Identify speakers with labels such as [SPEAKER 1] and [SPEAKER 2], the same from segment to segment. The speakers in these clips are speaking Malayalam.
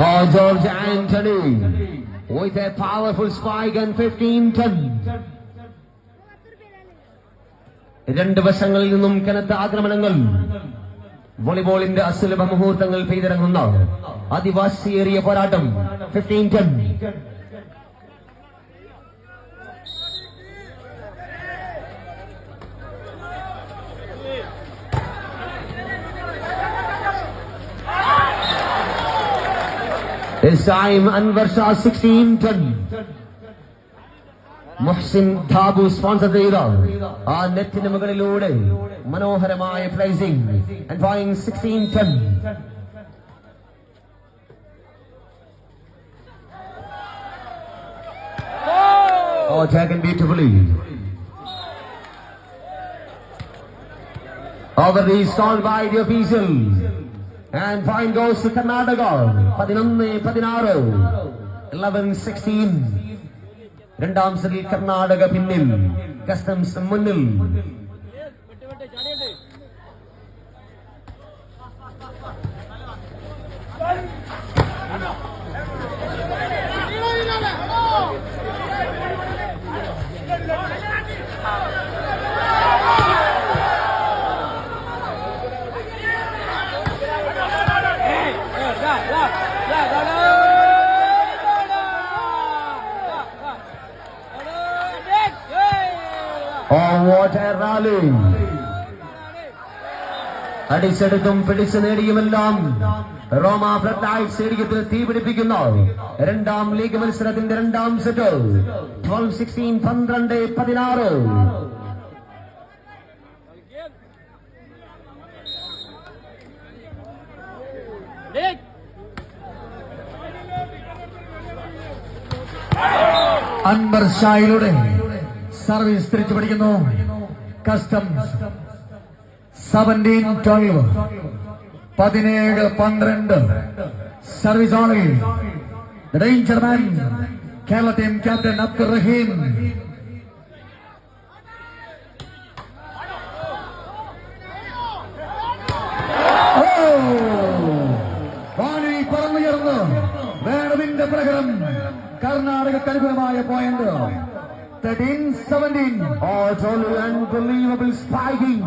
[SPEAKER 1] Oh, George Anthony with a powerful spike and 15-10. രണ്ട് വശങ്ങളിൽ നിന്നും കനത്ത ആക്രമണങ്ങൾ. വോളിബോളിന്റെ അസുലഭ മുഹൂർത്തങ്ങൾ പെയ്തിറങ്ങുന്ന അതിവാശിയേറിയ പോരാട്ടം. 15-10. This time Anwar Shah 16-10. Muhsin Dhabu sponsor ചെയ്ത ആ നെറ്റിന് മുകളിലൂടെ മനോഹരമായ placing and flying 16-10. Oh, taken beautifully. Over the stall by the official. And fine goes to Karnataka. 11-16. 11-16. രണ്ടാം സെറ്റിൽ കർണാടക പിന്നിൽ, കസ്റ്റംസ് മുന്നിൽ. Oh, what a rally! അടിച്ചെടുത്തും പിടിച്ചു നേടിയുമെല്ലാം റോമ ഫ്ലഡ് ലൈറ്റ് സ്റ്റേഡിയത്തിൽ തീപിടിപ്പിക്കുന്നു. രണ്ടാം ലീഗ് മത്സരത്തിന്റെ രണ്ടാം സെറ്റ്. 12-16, 12-16. അൻവർ ഷായിലൂടെ സർവീസ് തിരിച്ചു പിടിക്കുന്നു കസ്റ്റംസ്. 17-12. 17-12. സർവീസ് ഓണിൽ danger man Kerala team captain Abdul Raheem. വാനിൽ പറന്നുയർന്ന് വേണുവിന്റെ പ്രകടനം. കർണാടകക്ക് അനുകൂലമായ point. 13-17. Oh, truly unbelievable spiking.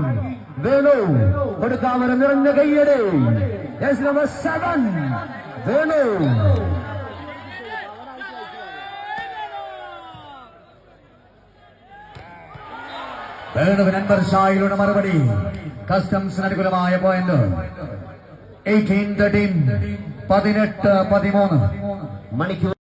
[SPEAKER 1] Venu കൊടുക്കാവര നിറഞ്ഞ കയ്യടെ. Yes, number 7. വേണു. വേണുവിന് അൻവർ ഷായിലൂടെ മറുപടി. കസ്റ്റംസിന് അനുകൂലമായ പോയിന്റ്. 18-13. 18-13. മണിക്കൂർ